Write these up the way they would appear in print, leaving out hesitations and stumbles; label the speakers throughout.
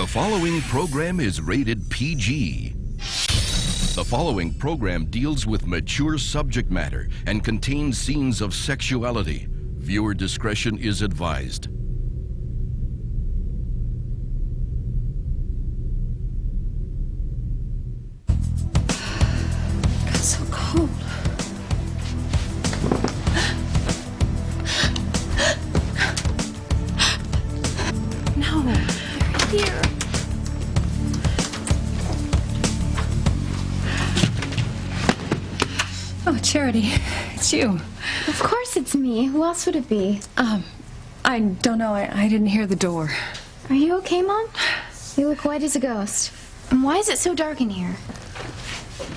Speaker 1: following program is rated PG. The following program deals with mature subject matter and contains scenes of sexuality. Viewer discretion is advised.
Speaker 2: Got so cold. No, they're here. Oh, Charity, it's you.
Speaker 3: Of course it's me. Who else would it be?
Speaker 2: I don't know. I didn't hear the door.
Speaker 3: Are you okay, Mom? You look white as a ghost. And why is it so dark in here?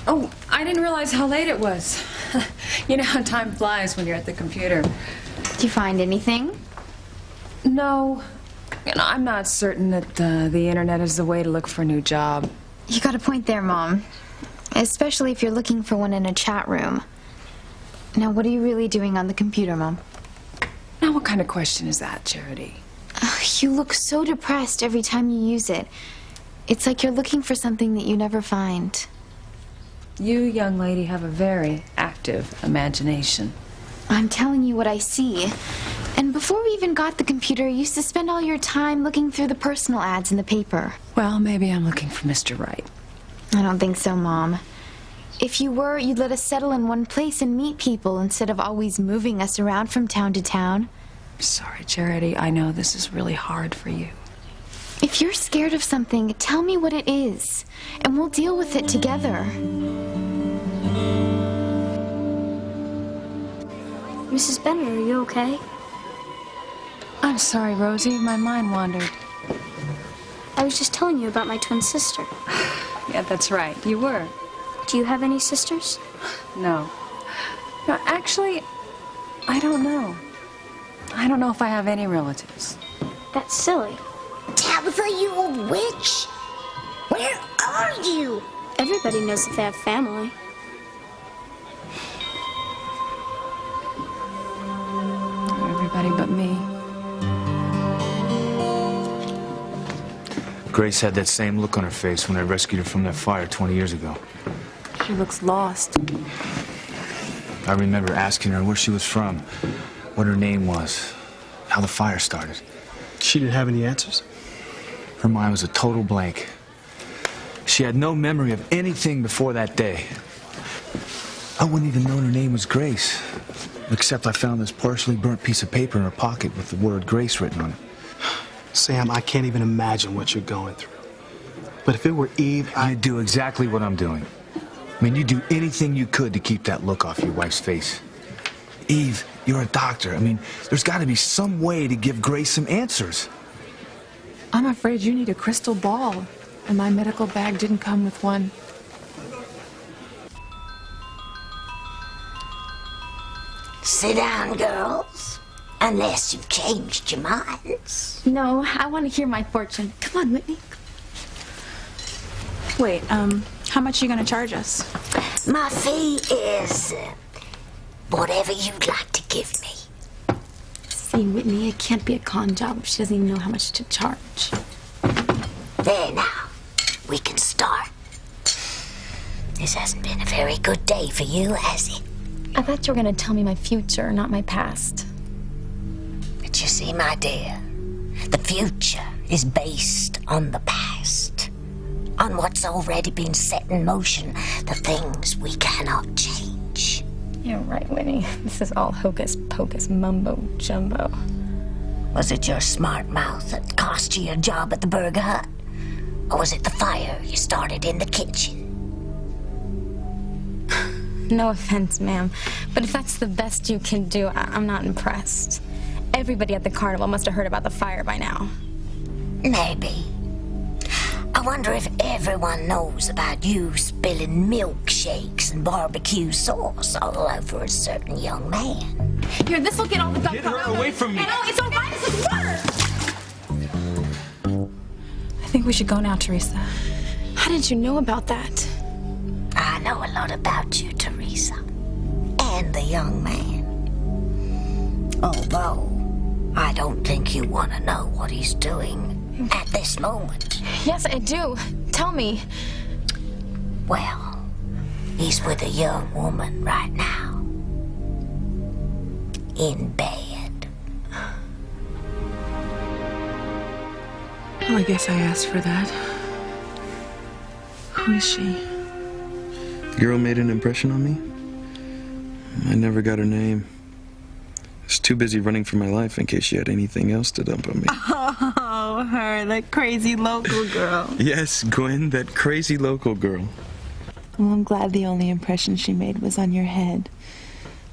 Speaker 2: Oh, I didn't realize how late it was. You know how time flies when you're at the computer.
Speaker 3: Did you find anything?
Speaker 2: No. You know, I'm not certain that the internet is the way to look for a new job.
Speaker 3: You got a point there, Mom. Especially if you're looking for one in a chat room. Now, what are you really doing on the computer, Mom?
Speaker 2: Now, what kind of question is that, Charity?
Speaker 3: You look so depressed every time you use it. It's like you're looking for something that you never find.
Speaker 2: You, young lady, have a very active imagination.
Speaker 3: I'm telling you what I see. And before we even got the computer, you used to spend all your time looking through the personal ads in the paper.
Speaker 2: Well, maybe I'm looking for Mr. Right.
Speaker 3: I don't think so, Mom. If you were, you'd let us settle in one place and meet people instead of always moving us around from town to town.
Speaker 2: Sorry, Charity. I know this is really hard for you.
Speaker 3: If you're scared of something, tell me what it is, and we'll deal with it together.
Speaker 4: Mrs. Benner, are you okay?
Speaker 2: I'm sorry, Rosie. My mind wandered.
Speaker 4: I was just telling you about my twin sister.
Speaker 2: Yeah, that's right. You were.
Speaker 4: Do you have any sisters?
Speaker 2: No. No, actually, I don't know. I don't know if I have any relatives.
Speaker 4: That's silly.
Speaker 5: Tabitha, you old witch! Where are you?
Speaker 4: Everybody knows that they have family.
Speaker 2: Everybody but me.
Speaker 6: Grace had that same look on her face when I rescued her from that fire 20 years ago.
Speaker 2: She looks lost.
Speaker 6: I remember asking her where she was from, what her name was, how the fire started.
Speaker 7: She didn't have any answers?
Speaker 6: Her mind was a total blank. She had no memory of anything before that day. I wouldn't even know her name was Grace, except I found this partially burnt piece of paper in her pocket with the word Grace written on it.
Speaker 7: Sam, I can't even imagine what you're going through. But if it were Eve,
Speaker 6: I'd do exactly what I'm doing. I mean, you'd do anything you could to keep that look off your wife's face. Eve, you're a doctor. I mean, there's got to be some way to give Grace some answers.
Speaker 2: I'm afraid you need a crystal ball, and my medical bag didn't come with one.
Speaker 5: Sit down, girls. Unless you've changed your minds.
Speaker 3: No, I want to hear my fortune. Come on, Whitney.
Speaker 8: Wait, how much are you going to charge us?
Speaker 5: My fee is whatever you'd like to give me.
Speaker 3: See, Whitney, it can't be a con job if she doesn't even know how much to charge.
Speaker 5: There now, we can start. This hasn't been a very good day for you, has it?
Speaker 3: I thought you were going to tell me my future, not my past.
Speaker 5: But you see, my dear, the future is based on the past. On what's already been set in motion, the things we cannot change.
Speaker 3: You're right, Whitney. This is all hocus pocus mumbo jumbo.
Speaker 5: Was it your smart mouth that cost you your job at the Burger Hut? Or was it the fire you started in the kitchen?
Speaker 3: No offense, ma'am, but if that's the best you can do, I'm not impressed. Everybody at the carnival must have heard about the fire by now.
Speaker 5: Maybe. I wonder if everyone knows about you spilling milkshakes and barbecue sauce all over a certain young man.
Speaker 3: Here, this will get all the gunk
Speaker 6: Get her away from me!
Speaker 3: I know, it's all right, it's water!
Speaker 8: I think we should go now, Teresa.
Speaker 3: How did you know about that?
Speaker 5: I know a lot about you, Teresa. And the young man. Although, I don't think you want to know what he's doing at this moment.
Speaker 3: Yes, I do. Tell me.
Speaker 5: Well, he's with a young woman right now. In bed.
Speaker 9: Well, I guess I asked for that. Who is she?
Speaker 10: The girl made an impression on me. I never got her name. I was too busy running for my life in case she had anything else to dump on me.
Speaker 9: Oh, her, that crazy local girl.
Speaker 10: Yes, Gwen, that crazy local girl.
Speaker 9: Well, I'm glad the only impression she made was on your head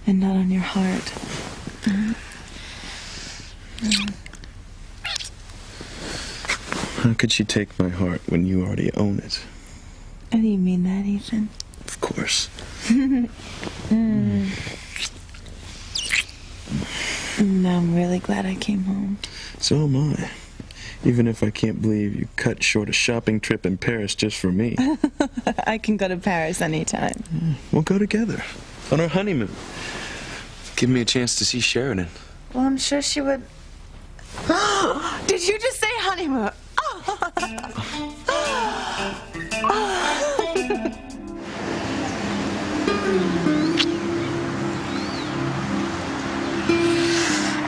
Speaker 9: and not on your heart.
Speaker 10: How could she take my heart when you already own it?
Speaker 9: How do you mean that, Ethan?
Speaker 10: Of course.
Speaker 9: No, I'm really glad I came home.
Speaker 10: So am I. Even if I can't believe you cut short a shopping trip in Paris just for me.
Speaker 9: I can go to Paris anytime.
Speaker 10: We'll go together. On our honeymoon. Give me a chance to see Sheridan.
Speaker 9: Well, I'm sure she would... Did you just say honeymoon?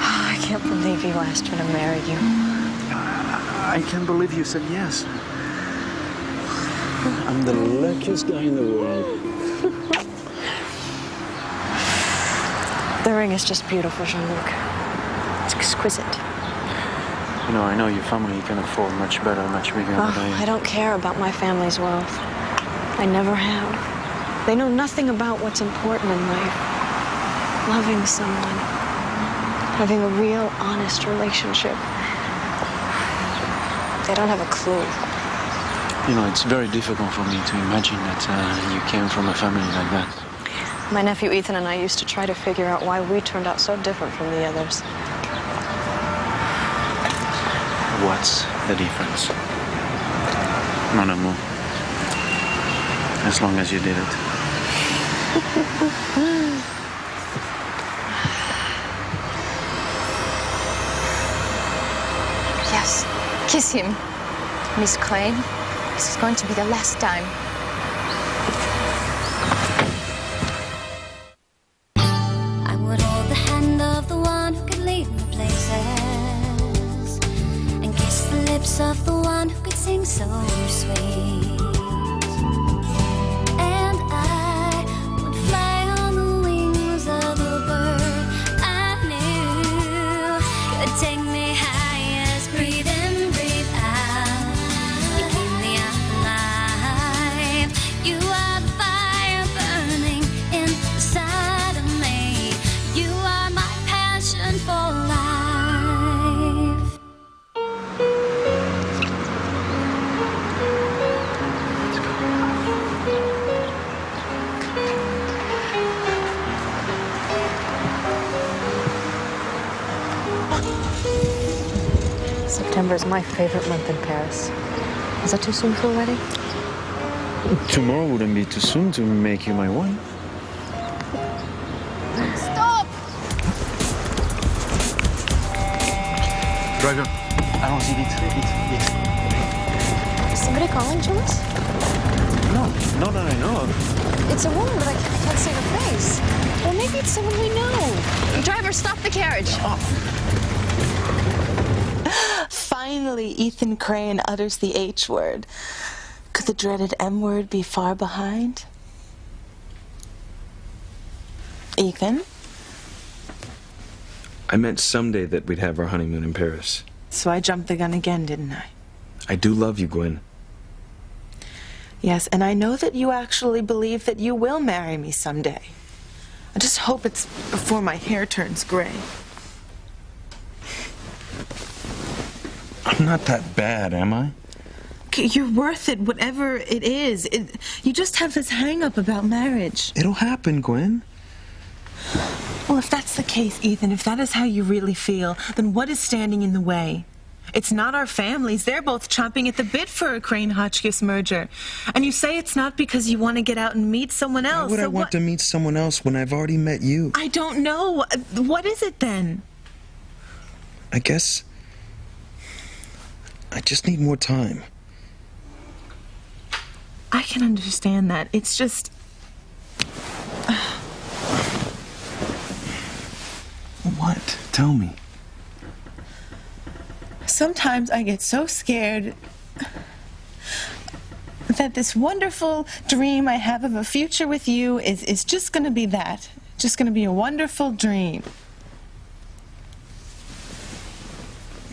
Speaker 2: I can't believe you asked her to marry you.
Speaker 6: I can't believe you said yes. I'm the luckiest guy in the world.
Speaker 2: The ring is just beautiful, Jean-Luc. It's exquisite.
Speaker 6: You know, I know your family can afford much better, much bigger than
Speaker 2: I don't care about my family's wealth. I never have. They know nothing about what's important in life. Loving someone. Having a real, honest relationship. They don't have a clue.
Speaker 6: You know, it's very difficult for me to imagine that you came from a family like that.
Speaker 2: My nephew Ethan and I used to try to figure out why we turned out so different from the others.
Speaker 6: What's the difference? Mon amour. As long as you did it.
Speaker 3: Yes. Kiss him. Miss Crane, this is going to be the last time.
Speaker 11: I would hold the hand of the one who could lead me places and kiss the lips of the one who could sing so sweet. And I would fly on the wings of a bird I knew could take me high as breathe in, breathe out. You keep me alive. You are the fire burning inside of me. You are my passion for life.
Speaker 2: September is my favorite month in Paris. Is that too soon for a wedding?
Speaker 10: Tomorrow wouldn't be too soon to make you my wife.
Speaker 3: Stop!
Speaker 6: Driver, allons-y vite, vite.
Speaker 2: Is somebody calling to us?
Speaker 6: No, not that I know of.
Speaker 2: It's a woman, but I can't see her face. Well, maybe it's someone we know. Driver, stop the carriage.
Speaker 9: Finally, Ethan Crane utters the H word. Could the dreaded M word be far behind? Ethan?
Speaker 10: I meant someday that we'd have our honeymoon in Paris.
Speaker 9: So I jumped the gun again, didn't I?
Speaker 10: I do love you, Gwen.
Speaker 9: Yes, and I know that you actually believe that you will marry me someday. I just hope it's before my hair turns gray.
Speaker 10: I'm not that bad, am I?
Speaker 9: You're worth it, whatever it is. You just have this hang-up about marriage.
Speaker 10: It'll happen, Gwen.
Speaker 9: Well, if that's the case, Ethan, if that is how you really feel, then what is standing in the way? It's not our families. They're both chomping at the bit for a Crane-Hotchkiss merger. And you say it's not because you want to get out and meet someone else.
Speaker 10: Why would I want to meet someone else when I've already met you?
Speaker 9: I don't know. What is it then?
Speaker 10: I guess I just need more time.
Speaker 9: I can understand that. It's just...
Speaker 10: What? Tell me.
Speaker 9: Sometimes I get so scared that this wonderful dream I have of a future with you is just going to be that. Just going to be a wonderful dream.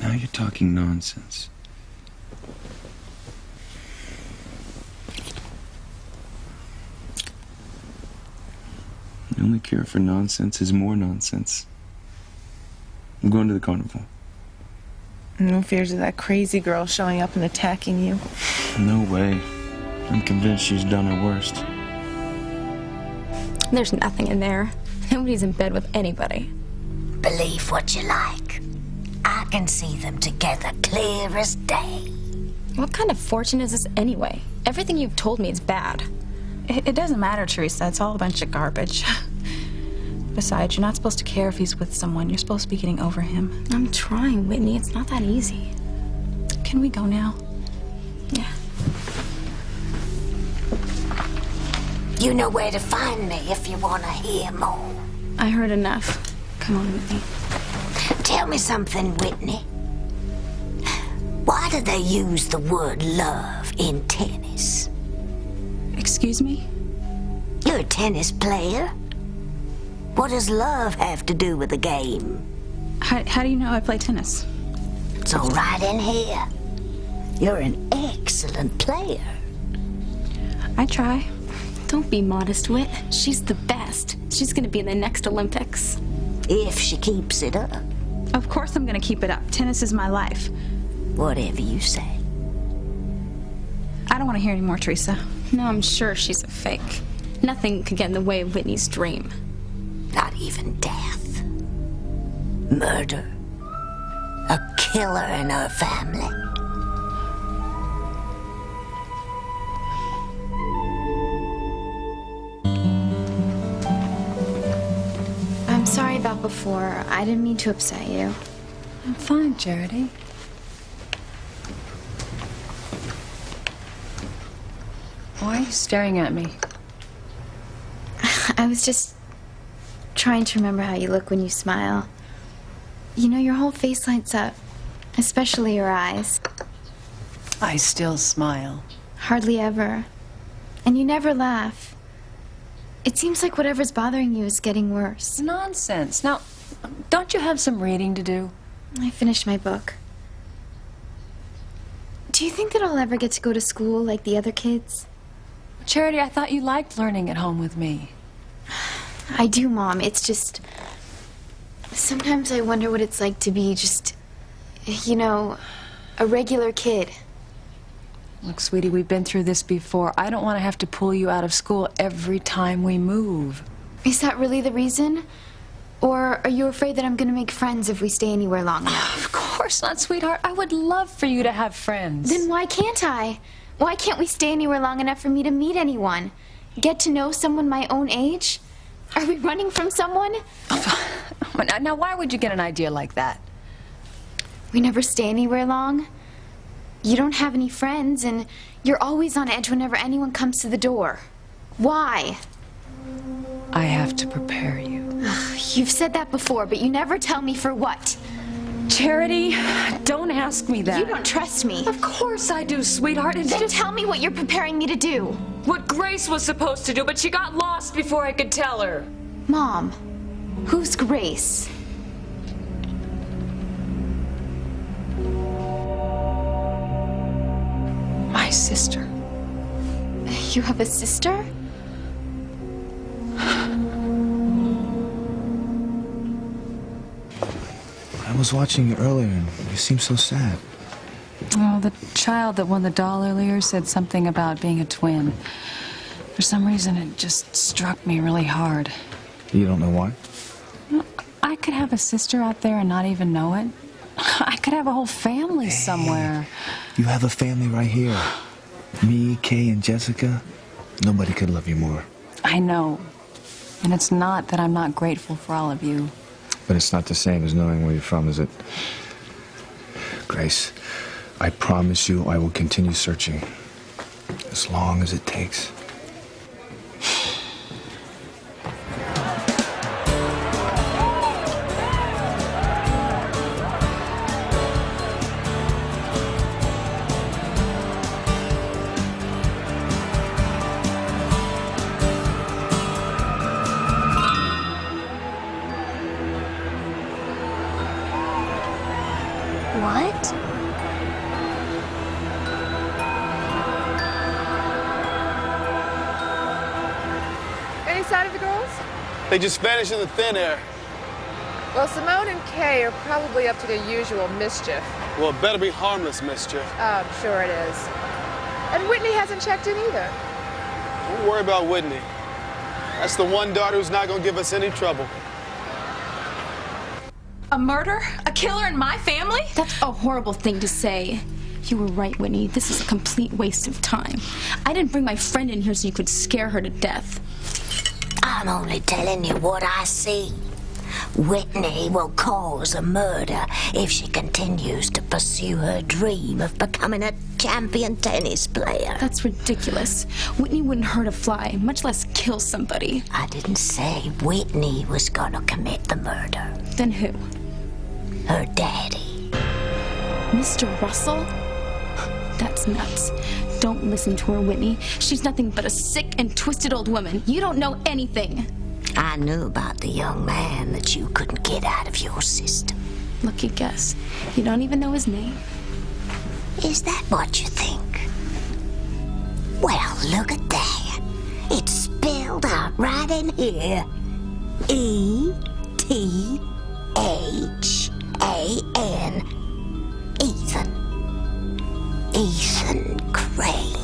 Speaker 10: Now you're talking nonsense. The only cure for nonsense is more nonsense. I'm going to the carnival.
Speaker 9: No fears of that crazy girl showing up and attacking you.
Speaker 10: No way. I'm convinced she's done her worst.
Speaker 12: There's nothing in there. Nobody's in bed with anybody.
Speaker 5: Believe what you like. I can see them together clear as day.
Speaker 12: What kind of fortune is this anyway? Everything you've told me is bad.
Speaker 8: It doesn't matter, Teresa. It's all a bunch of garbage. Besides, you're not supposed to care if he's with someone. You're supposed to be getting over him.
Speaker 12: I'm trying, Whitney. It's not that easy.
Speaker 8: Can we go now?
Speaker 12: Yeah.
Speaker 5: You know where to find me if you want to hear more.
Speaker 12: I heard enough. Come on with me.
Speaker 5: Tell me something, Whitney. Why do they use the word love in tennis?
Speaker 8: Excuse me?
Speaker 5: You're a tennis player. What does love have to do with the game?
Speaker 8: How do you know I play tennis?
Speaker 5: It's all right in here. You're an excellent player.
Speaker 8: I try.
Speaker 12: Don't be modest, Whit. She's the best. She's gonna be in the next Olympics.
Speaker 5: If she keeps it up.
Speaker 8: Of course I'm gonna keep it up. Tennis is my life.
Speaker 5: Whatever you say.
Speaker 8: I don't want to hear any more, Teresa.
Speaker 12: No, I'm sure she's a fake. Nothing could get in the way of Whitney's dream.
Speaker 5: Not even death. Murder. A killer in her family.
Speaker 3: I'm sorry about before. I didn't mean to upset you.
Speaker 13: I'm fine, Charity. Why are you staring at me?
Speaker 3: I was just trying to remember how you look when you smile. You know, your whole face lights up, especially your eyes.
Speaker 13: I still smile.
Speaker 3: Hardly ever. And you never laugh. It seems like whatever's bothering you is getting worse.
Speaker 13: Nonsense. Now, don't you have some reading to do?
Speaker 3: I finished my book. Do you think that I'll ever get to go to school like the other kids?
Speaker 13: Charity, I thought you liked learning at home with me.
Speaker 3: I do, Mom. It's just... Sometimes I wonder what it's like to be just, you know, a regular kid.
Speaker 13: Look, sweetie, we've been through this before. I don't want to have to pull you out of school every time we move.
Speaker 3: Is that really the reason? Or are you afraid that I'm going to make friends if we stay anywhere long enough?
Speaker 13: Of course not, sweetheart. I would love for you to have friends.
Speaker 3: Then why can't I? Why can't we stay anywhere long enough for me to meet anyone? Get to know someone my own age? Are we running from someone?
Speaker 13: Now, why would you get an idea like that?
Speaker 3: We never stay anywhere long. You don't have any friends, and you're always on edge whenever anyone comes to the door. Why?
Speaker 13: I have to prepare you.
Speaker 3: You've said that before, but you never tell me for what.
Speaker 13: Charity, don't ask me that.
Speaker 3: You don't trust me.
Speaker 13: Of course I do, sweetheart.
Speaker 3: Then tell me what you're preparing me to do.
Speaker 13: What Grace was supposed to do, but she got lost before I could tell her.
Speaker 3: Mom, who's Grace?
Speaker 13: My sister.
Speaker 3: You have a sister?
Speaker 6: I was watching you earlier, and you seemed so sad.
Speaker 13: Oh, the child that won the doll earlier said something about being a twin. For some reason, it just struck me really hard.
Speaker 6: You don't know why?
Speaker 13: I could have a sister out there and not even know it. I could have a whole family somewhere.
Speaker 6: You have a family right here. Me, Kay, and Jessica. Nobody could love you more.
Speaker 13: I know. And it's not that I'm not grateful for all of you.
Speaker 6: But it's not the same as knowing where you're from, is it? Grace, I promise you I will continue searching. As long as it takes.
Speaker 2: What?
Speaker 14: Any sign of the girls?
Speaker 7: They just vanished in the thin air.
Speaker 14: Well, Simone and Kay are probably up to their usual mischief.
Speaker 7: Well, it better be harmless mischief.
Speaker 14: Oh, I'm sure it is. And Whitney hasn't checked in either.
Speaker 7: Don't worry about Whitney. That's the one daughter who's not gonna give us any trouble.
Speaker 8: A murder? A killer in my family?
Speaker 12: That's a horrible thing to say. You were right, Whitney. This is a complete waste of time. I didn't bring my friend in here so you could scare her to death.
Speaker 5: I'm only telling you what I see. Whitney will cause a murder if she continues to pursue her dream of becoming a champion tennis player.
Speaker 12: That's ridiculous. Whitney wouldn't hurt a fly, much less kill somebody.
Speaker 5: I didn't say Whitney was gonna commit the murder.
Speaker 12: Then who?
Speaker 5: Her daddy.
Speaker 12: Mr. Russell? That's nuts. Don't listen to her, Whitney. She's nothing but a sick and twisted old woman. You don't know anything.
Speaker 5: I knew about the young man that you couldn't get out of your system.
Speaker 12: Lucky guess. You don't even know his name.
Speaker 5: Is that what you think? Well, look at that. It's spelled out right in here. E-T-H-A-N. Ethan. Ethan Crane.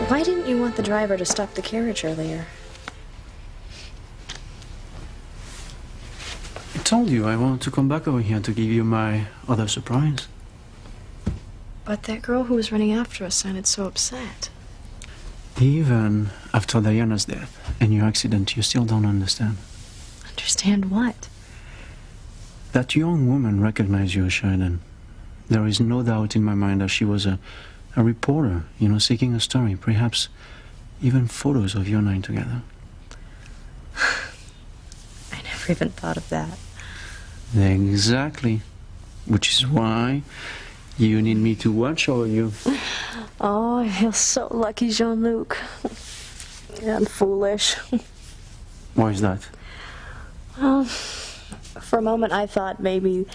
Speaker 2: Why didn't you want the driver to stop the carriage earlier?
Speaker 15: I told you I wanted to come back over here to give you my other surprise.
Speaker 2: But that girl who was running after us sounded so upset.
Speaker 15: Even after Diana's death and your accident, you still don't understand.
Speaker 2: Understand what?
Speaker 15: That young woman recognized you, Sheridan. There is no doubt in my mind that she was a reporter, seeking a story, perhaps even photos of you and I together.
Speaker 2: I never even thought of that.
Speaker 15: Exactly. Which is why you need me to watch over you.
Speaker 2: Oh, I feel so lucky, Jean-Luc. And foolish.
Speaker 15: Why is that?
Speaker 2: Well, for a moment I thought maybe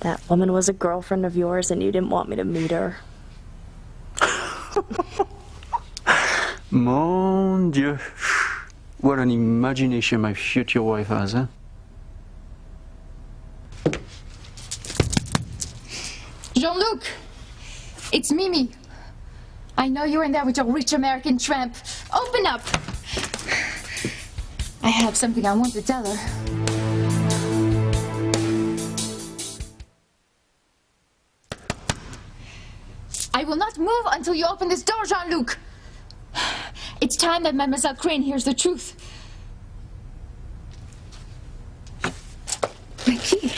Speaker 2: that woman was a girlfriend of yours and you didn't want me to meet her.
Speaker 15: Mon Dieu. What an imagination my future wife has, huh?
Speaker 16: Jean-Luc! It's Mimi. I know you're in there with your rich American tramp. Open up! I have something I want to tell her. I will not move until you open this door, Jean-Luc. It's time that Mademoiselle Crane hears the truth. My key.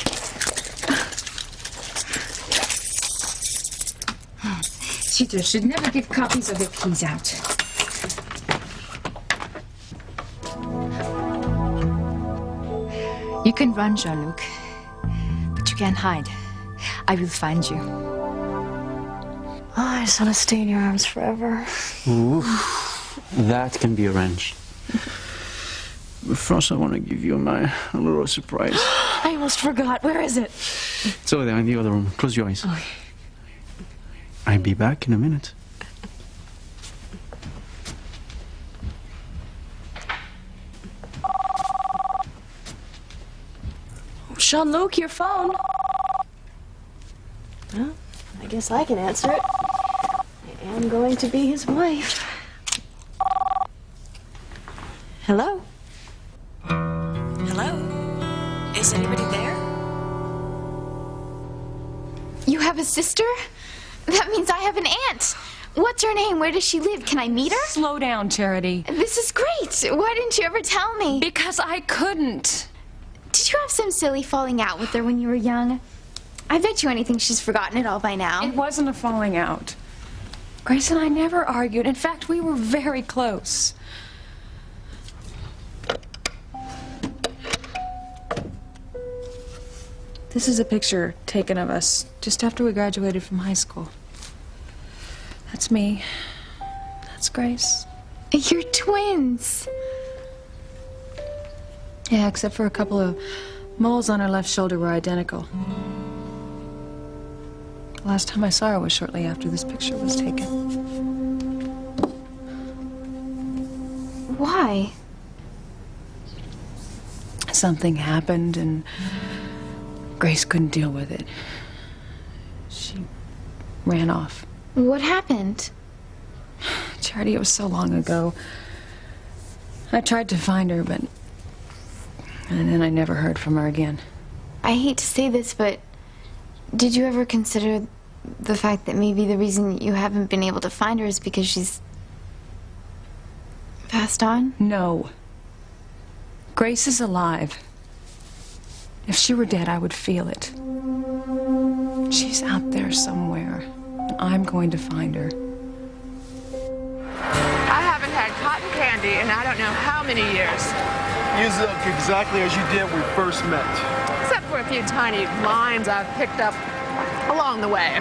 Speaker 16: Cheaters should never give copies of their keys out. You can run, Jean-Luc, but you can't hide. I will find you.
Speaker 2: Oh, I just want to stay in your arms forever.
Speaker 15: Ooh, that can be arranged. But first, I want to give you my little surprise.
Speaker 2: I almost forgot. Where is it?
Speaker 15: It's over there in the other room. Close your eyes.
Speaker 2: Okay.
Speaker 15: I'll be back in a minute.
Speaker 2: Jean-Luc, your phone. Well, I guess I can answer it. I am going to be his wife. Hello? Hello? Is anybody there?
Speaker 3: You have a sister? That means I have an aunt. What's her name? Where does she live? Can I meet her?
Speaker 13: Slow down, Charity.
Speaker 3: This is great. Why didn't you ever tell me?
Speaker 13: Because I couldn't.
Speaker 3: Did Did you have some silly falling out with her when you were young? I bet you anything she's forgotten it all by now.
Speaker 13: It wasn't a falling out. Grace and I never argued. In fact, we were very close. This is a picture taken of us just after we graduated from high school. That's me. That's Grace.
Speaker 3: You're twins.
Speaker 13: Yeah, except for a couple of moles on her left shoulder were identical. The last time I saw her was shortly after this picture was taken.
Speaker 3: Why?
Speaker 13: Something happened and Grace couldn't deal with it. She ran off.
Speaker 3: What happened?
Speaker 13: Charity, it was so long ago. I tried to find her, but... And then I never heard from her again.
Speaker 3: I hate to say this, but did you ever consider the fact that maybe the reason you haven't been able to find her is because she's passed on?
Speaker 13: No. Grace is alive. If she were dead, I would feel it. She's out there somewhere, and I'm going to find her.
Speaker 14: I haven't had cotton candy in I don't know how many years.
Speaker 7: You look exactly as you did when we first met.
Speaker 14: Except for a few tiny lines I've picked up along the way.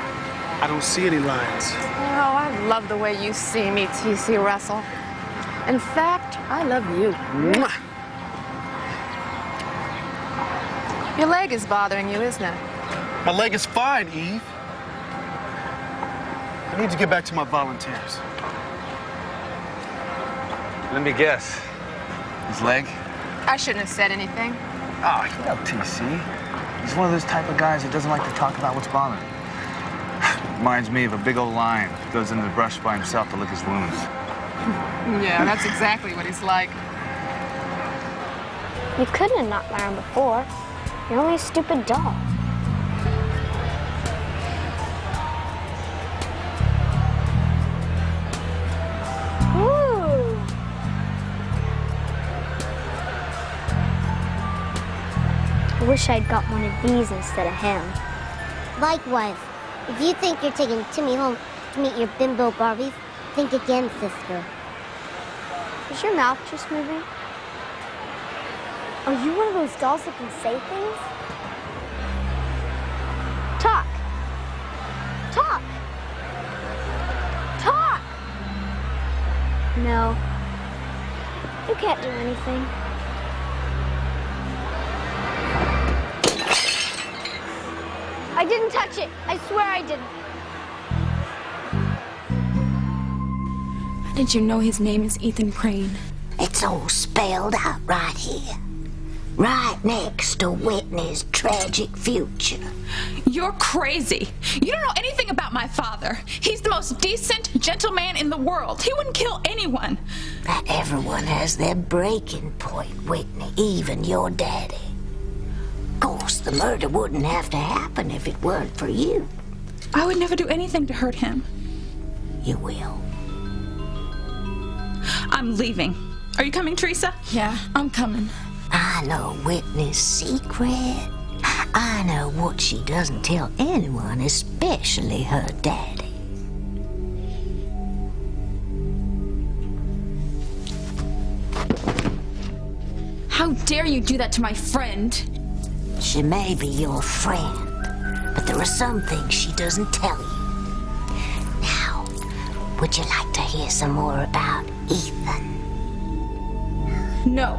Speaker 7: I don't see any lines.
Speaker 14: Oh, I love the way you see me, T.C. Russell. In fact, I love you.
Speaker 7: Mwah.
Speaker 14: Your leg is bothering you, isn't it?
Speaker 7: My leg is fine, Eve. I need to get back to my volunteers.
Speaker 6: Let me guess. His leg?
Speaker 14: I shouldn't have said anything.
Speaker 6: Oh, you know TC. He's one of those type of guys that doesn't like to talk about what's bothering him. Reminds me of a big old lion who goes into the brush by himself to lick his wounds.
Speaker 14: Yeah, that's exactly what he's like.
Speaker 4: You couldn't have knocked my arm before. You're only a stupid doll. Ooh. I wish I'd got one of these instead of him.
Speaker 17: Likewise, if you think you're taking Timmy home to meet your bimbo Barbies, think again, sister.
Speaker 4: Is your mouth just moving? Are you one of those dolls that can say things? Talk. Talk. Talk. No. You can't do anything. I didn't touch it. I swear I didn't.
Speaker 12: How did you know his name is Ethan Crane?
Speaker 5: It's all spelled out right here. Right next to Whitney's tragic future.
Speaker 8: You're crazy. You don't know anything about my father. He's the most decent, gentle man in the world. He wouldn't kill anyone.
Speaker 5: But everyone has their breaking point, Whitney, even your daddy. Of course, the murder wouldn't have to happen if it weren't for you.
Speaker 8: I would never do anything to hurt him.
Speaker 5: You will.
Speaker 8: I'm leaving. Are you coming, Teresa?
Speaker 12: Yeah, I'm coming.
Speaker 5: I know Whitney's secret. I know what she doesn't tell anyone, especially her daddy.
Speaker 12: How dare you do that to my friend?
Speaker 5: She may be your friend, but there are some things she doesn't tell you. Now, would you like to hear some more about Ethan?
Speaker 12: No,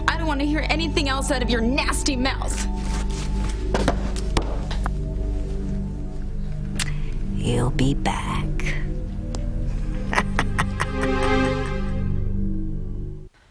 Speaker 12: I don't want to hear anything else out of your nasty mouth.
Speaker 5: He'll be back.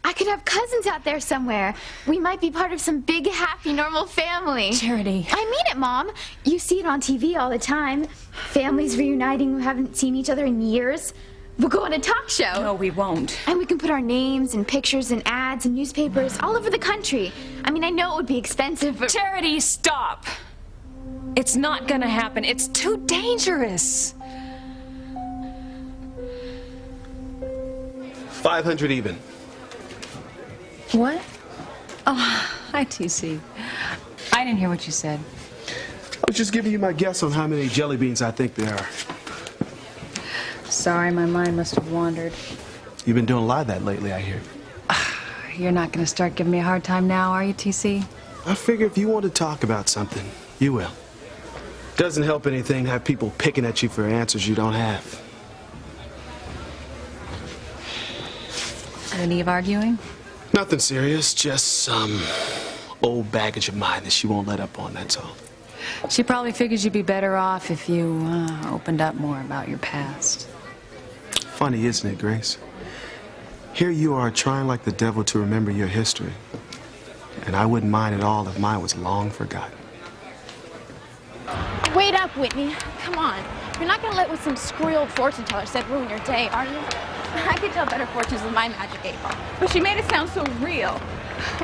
Speaker 3: I could have cousins out there somewhere. We might be part of some big, happy, normal family.
Speaker 13: Charity.
Speaker 3: I mean it, Mom. You see it on TV all the time. Families reuniting who haven't seen each other in years. We'll go on a talk show.
Speaker 13: No, we won't.
Speaker 3: And we can put our names and pictures and ads and newspapers all over the country. I mean, I know it would be expensive, but...
Speaker 13: Charity, stop. It's not gonna happen. It's too dangerous.
Speaker 7: 500 even.
Speaker 13: What? Oh, hi, TC. didn't hear what you said.
Speaker 7: I was just giving you my guess on how many jelly beans I think there are.
Speaker 13: Sorry, my mind must have wandered.
Speaker 7: You've been doing a lot of that lately, I hear.
Speaker 13: You're not going to start giving me a hard time now, are you, TC?
Speaker 7: I figure if you want to talk about something, you will. Doesn't help anything to have people picking at you for answers you don't have.
Speaker 13: Any of arguing?
Speaker 7: Nothing serious, just some old baggage of mine that she won't let up on, that's all.
Speaker 13: She probably figures you'd be better off if you opened up more about your past.
Speaker 7: Funny, isn't it, Grace? Here you are trying like the devil to remember your history. And I wouldn't mind at all if mine was long forgotten.
Speaker 14: Wait up, Whitney. Come on. You're not going to let what some screwy old fortune teller said ruin your day, are you? I could tell better fortunes with my magic 8-ball. But she made it sound so real.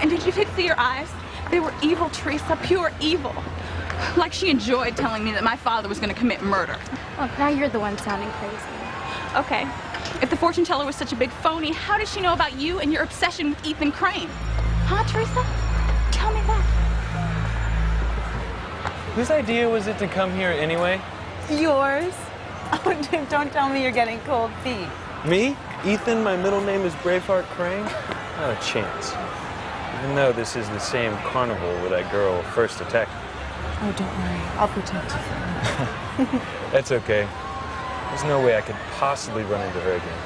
Speaker 14: And did you see her eyes? They were evil, Teresa, pure evil. Like she enjoyed telling me that my father was going to commit murder.
Speaker 2: Look, now you're the one sounding crazy.
Speaker 14: Okay. If the fortune teller was such a big phony, how does she know about you and your obsession with Ethan Crane? Huh, Teresa? Tell me that.
Speaker 18: Whose idea was it to come here anyway?
Speaker 9: Yours? Oh, dude, don't tell me you're getting cold feet.
Speaker 18: Me? Ethan, my middle name is Braveheart Crane? Not a chance. Even though this is the same carnival where that girl first attacked me.
Speaker 9: Oh, don't worry. I'll protect you from her.
Speaker 18: That's okay. There's no way I could possibly run into her again.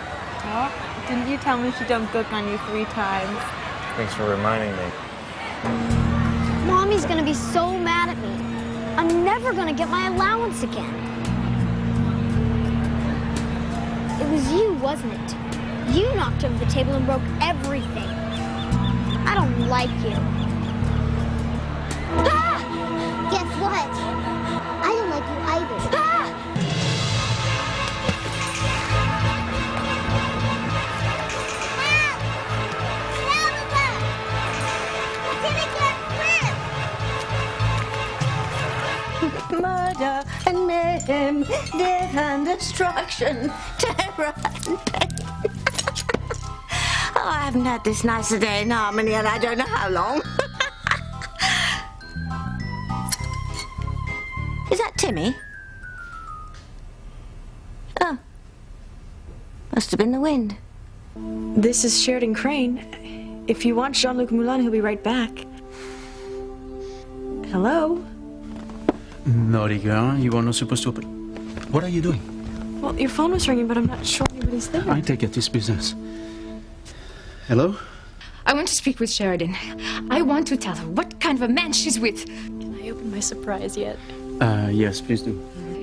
Speaker 9: Oh, didn't you tell me she dumped Gook on you 3 times?
Speaker 18: Thanks for reminding me.
Speaker 17: Mommy's gonna be so mad at me. I'm never gonna get my allowance again. It was you, wasn't it? You knocked over the table and broke everything. I don't like you. Ah! Guess what? I don't like you either. Ah!
Speaker 5: Murder and mayhem, death and destruction, terror and pain. Oh, I haven't had this nice a day in harmony, and I don't know how long. Is that Timmy? Oh. Must have been the wind.
Speaker 2: This is Sheridan Crane. If you want Jean-Luc Moulin, he'll be right back. Hello?
Speaker 15: Naughty girl, you are not supposed to open. What are you doing?
Speaker 2: Well, your phone was ringing, but I'm not sure anybody's there.
Speaker 15: I take it this business. Hello?
Speaker 16: I want to speak with Sheridan. I want to tell her what kind of a man she's with.
Speaker 2: Can I open my surprise yet?
Speaker 15: Yes, please do.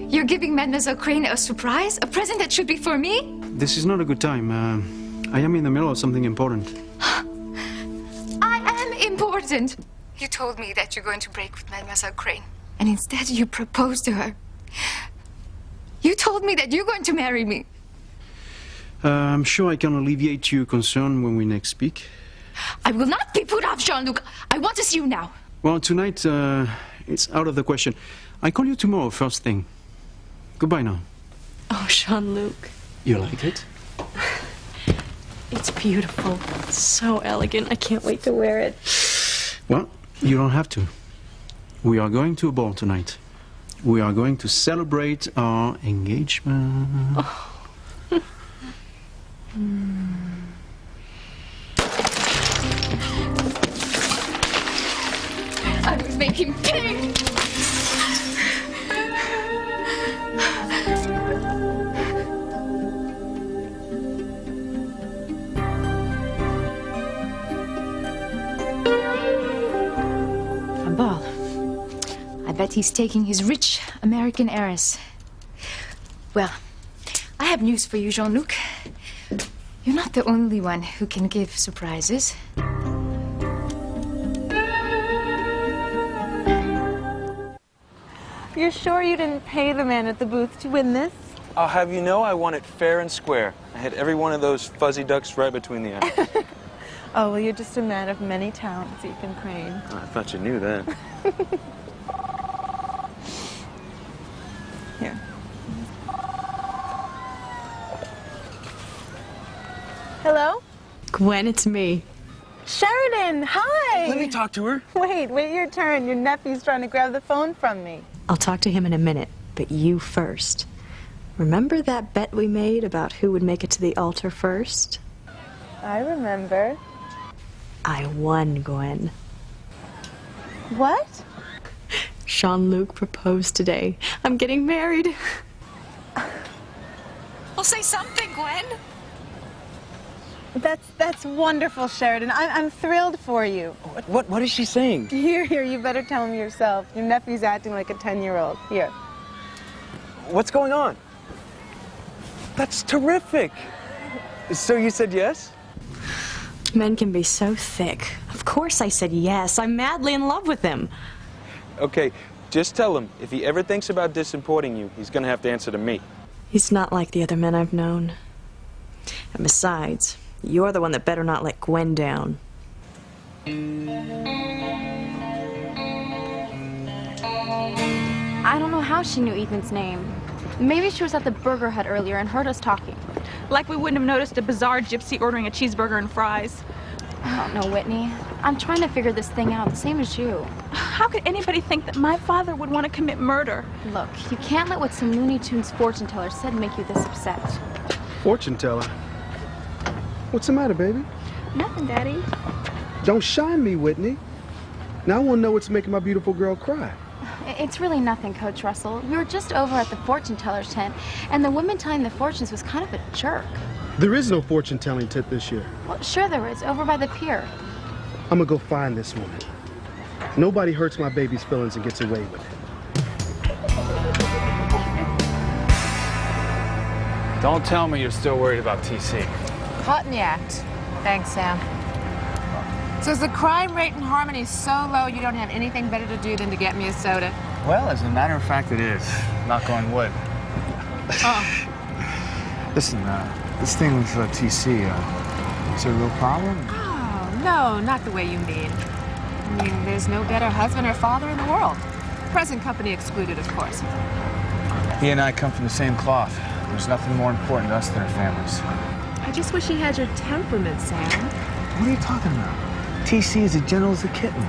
Speaker 16: You're giving Mademoiselle Crane a surprise? A present that should be for me?
Speaker 15: This is not a good time. I am in the middle of something important.
Speaker 16: I am important. You told me that you're going to break with Mademoiselle Crane. And instead you proposed to her. You told me that you're going to marry me.
Speaker 15: I'm sure I can alleviate your concern when we next speak.
Speaker 16: I will not be put off, Jean-Luc. I want to see you now.
Speaker 15: Well, tonight, it's out of the question. I call you tomorrow, first thing. Goodbye now.
Speaker 2: Oh, Jean-Luc.
Speaker 15: You like it?
Speaker 2: It's beautiful. So elegant. I can't wait to wear it.
Speaker 15: Well, you don't have to. We are going to a ball tonight. We are going to celebrate our engagement.
Speaker 2: Oh.
Speaker 16: I will make him pay.
Speaker 2: A ball.
Speaker 16: I bet he's taking his rich American heiress. Well, I have news for you, Jean-Luc. You're not the only one who can give surprises.
Speaker 9: You're sure you didn't pay the man at the booth to win this?
Speaker 18: I'll have you know I won it fair and square. I hit every one of those fuzzy ducks right between the eyes.
Speaker 9: Oh, well, you're just a man of many talents, Ethan Crane.
Speaker 18: Oh, I thought you knew that.
Speaker 9: Here. Hello?
Speaker 2: Gwen, it's me.
Speaker 9: Sheridan, hi!
Speaker 6: Let me talk to her.
Speaker 9: Wait your turn. Your nephew's trying to grab the phone from me.
Speaker 2: I'll talk to him in a minute, but you first. Remember that bet we made about who would make it to the altar first?
Speaker 9: I remember.
Speaker 2: I won, Gwen.
Speaker 9: What?
Speaker 2: Jean-Luc proposed today. I'm getting married.
Speaker 9: Well, say something, Gwen. That's wonderful, Sheridan. I'm thrilled for you.
Speaker 6: What is she saying?
Speaker 9: Here, you better tell him yourself. Your nephew's acting like a 10-year-old. Here.
Speaker 18: What's going on? That's terrific. So you said yes?
Speaker 2: Men can be so thick. Of course I said yes. I'm madly in love with him.
Speaker 18: Okay, just tell him if he ever thinks about disappointing you, he's gonna have to answer to me.
Speaker 2: He's not like the other men I've known. And besides, you're the one that better not let Gwen down.
Speaker 14: I don't know how she knew Ethan's name. Maybe she was at the Burger Hut earlier and heard us talking.
Speaker 8: Like we wouldn't have noticed a bizarre gypsy ordering a cheeseburger and fries.
Speaker 14: I don't know, Whitney. I'm trying to figure this thing out, the same as you.
Speaker 8: How could anybody think that my father would want to commit murder?
Speaker 14: Look, you can't let what some Looney Tunes fortune teller said make you this upset.
Speaker 7: Fortune teller? What's the matter, baby?
Speaker 14: Nothing, Daddy.
Speaker 7: Don't shine me, Whitney. Now I want to know what's making my beautiful girl cry.
Speaker 14: It's really nothing, Coach Russell. We were just over at the fortune teller's tent, and the woman telling the fortunes was kind of a jerk.
Speaker 7: There is no fortune telling tent this year.
Speaker 14: Well, sure there is, over by the pier.
Speaker 7: I'm gonna go find this woman. Nobody hurts my baby's feelings and gets away with it.
Speaker 6: Don't tell me you're still worried about TC.
Speaker 19: Caught in the act. Thanks, Sam. So is the crime rate in Harmony so low you don't have anything better to do than to get me a soda?
Speaker 6: Well, as a matter of fact, it is. Knock on wood.
Speaker 19: Oh.
Speaker 6: Listen, this thing with TC, is it a real problem?
Speaker 19: Oh, no, not the way you mean. I mean, there's no better husband or father in the world. Present company excluded, of course.
Speaker 6: He and I come from the same cloth. There's nothing more important to us than our families.
Speaker 19: I just wish he had your temperament, Sam.
Speaker 6: What are you talking about? TC is as gentle as a kitten.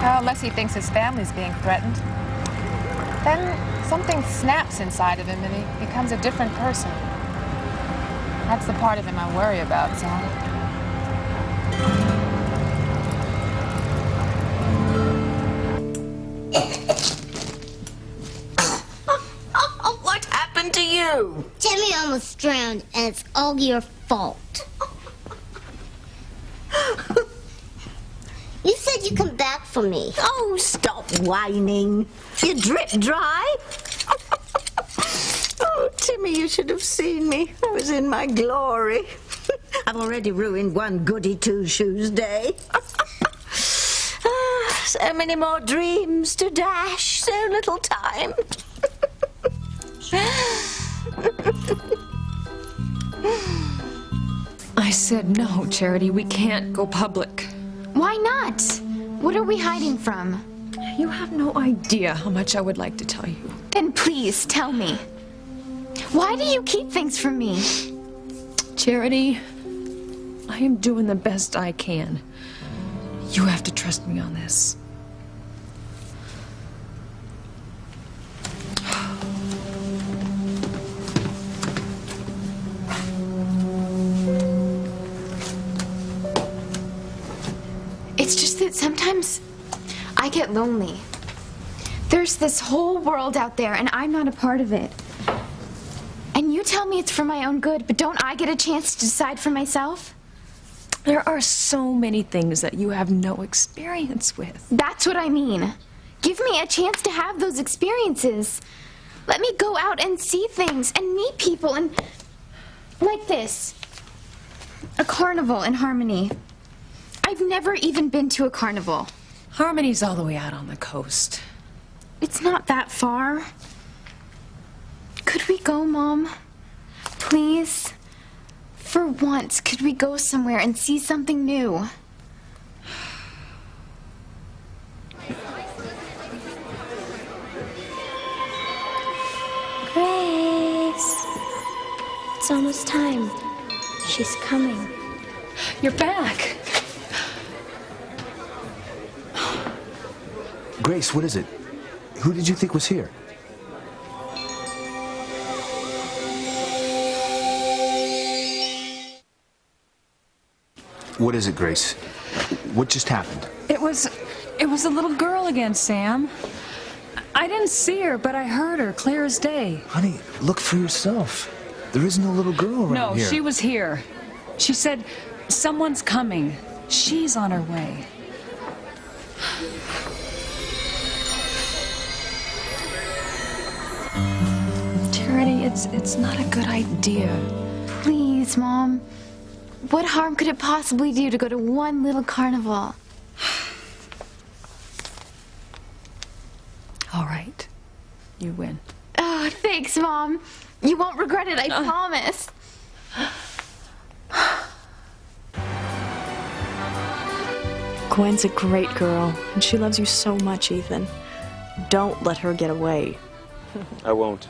Speaker 19: Well, unless he thinks his family's being threatened. Then something snaps inside of him and he becomes a different person. That's the part of him I worry about, Sam.
Speaker 5: What happened to you?
Speaker 17: Timmy almost drowned, and it's all your fault. You said you'd come back for me.
Speaker 5: Oh, stop whining. You drip dry. Oh, Timmy, you should have seen me. I was in my glory. I've already ruined one goody two-shoes day. So many more dreams to dash, so little time.
Speaker 13: I said no, Charity. We can't go public.
Speaker 3: Why not? What are we hiding from?
Speaker 13: You have no idea how much I would like to tell you.
Speaker 3: Then please tell me. Why do you keep things from me?
Speaker 13: Charity, I am doing the best I can. You have to trust me on this.
Speaker 3: It's just that sometimes I get lonely. There's this whole world out there, and I'm not a part of it. And you tell me it's for my own good, but don't I get a chance to decide for myself?
Speaker 13: There are so many things that you have no experience with.
Speaker 3: That's what I mean. Give me a chance to have those experiences. Let me go out and see things and meet people and... like this. A carnival in Harmony. I've never even been to a carnival.
Speaker 13: Harmony's all the way out on the coast.
Speaker 3: It's not that far. Could we go, Mom? Please? For once, could we go somewhere and see something new?
Speaker 17: Grace. It's almost time. She's coming.
Speaker 13: You're back.
Speaker 6: Grace, what is it? Who did you think was here? What is it, Grace? What just happened?
Speaker 13: It was a little girl again, Sam. I didn't see her, but I heard her clear as day.
Speaker 6: Honey, look for yourself. There is no little girl around here.
Speaker 13: No, she was here. She said, someone's coming. She's on her way. Charity, it's not a good idea.
Speaker 3: Please, Mom. What harm could it possibly do to go to one little carnival?
Speaker 13: All right. You win.
Speaker 3: Oh, thanks, Mom. You won't regret it, I promise.
Speaker 2: Gwen's a great girl, and she loves you so much, Ethan. Don't let her get away.
Speaker 18: I won't.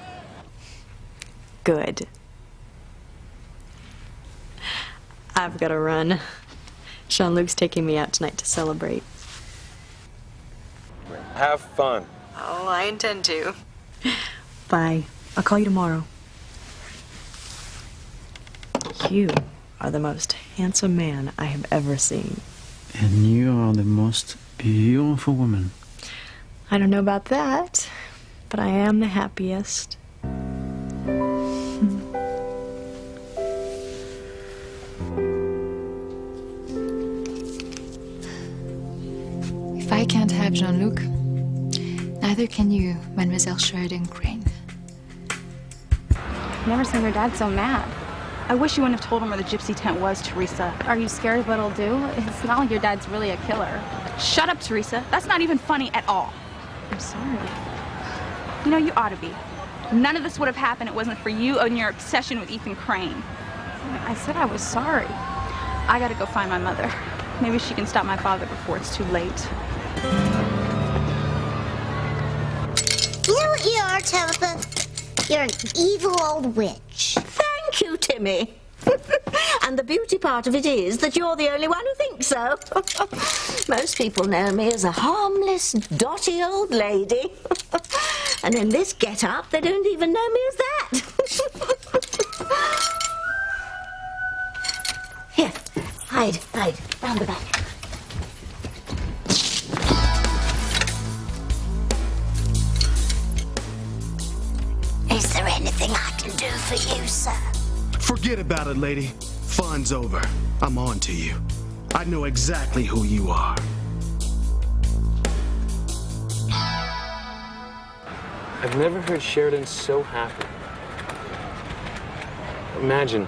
Speaker 2: Good. I've got to run. Jean-Luc's taking me out tonight to celebrate.
Speaker 18: Have fun.
Speaker 2: Oh, I intend to. Bye. I'll call you tomorrow. You are the most handsome man I have ever seen.
Speaker 15: And you are the most beautiful woman.
Speaker 2: I don't know about that, but I am the happiest.
Speaker 16: If I can't have Jean-Luc, neither can you, Mademoiselle Sheridan Crane.
Speaker 14: I've never seen your dad so mad. I wish you wouldn't have told him where the gypsy tent was, Teresa. Are you scared of what it'll do? It's not like your dad's really a killer. Shut up, Teresa. That's not even funny at all.
Speaker 2: I'm sorry.
Speaker 14: You know, you ought to be. None of this would have happened if it wasn't for you and your obsession with Ethan Crane. I said I was sorry. I gotta go find my mother. Maybe she can stop my father before it's too late.
Speaker 5: You know what you are, Tabitha? You're an evil old witch.
Speaker 20: Thank you, Timmy. And the beauty part of it is that you're the only one who thinks so. Most people know me as a harmless, dotty old lady. And in this get-up, they don't even know me as that.
Speaker 5: Here, hide, round the back. Is there anything I can do for you, sir?
Speaker 7: Forget about it, lady. Fun's over. I'm on to you. I know exactly who you are.
Speaker 18: I've never heard Sheridan so happy. Imagine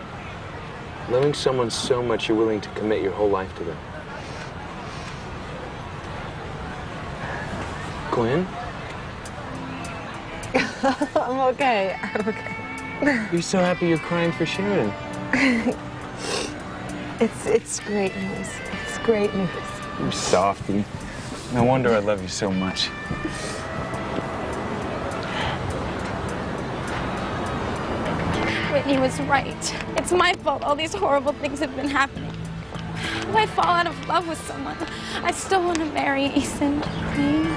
Speaker 18: loving someone so much you're willing to commit your whole life to them. Gwen?
Speaker 9: I'm okay. I'm okay.
Speaker 18: You're so happy you're crying for Sheridan.
Speaker 9: It's great news. It's great news.
Speaker 18: You're softy. No wonder I love you so much.
Speaker 14: Whitney was right. It's my fault all these horrible things have been happening. If I fall out of love with someone, I still want to marry Ethan Crane.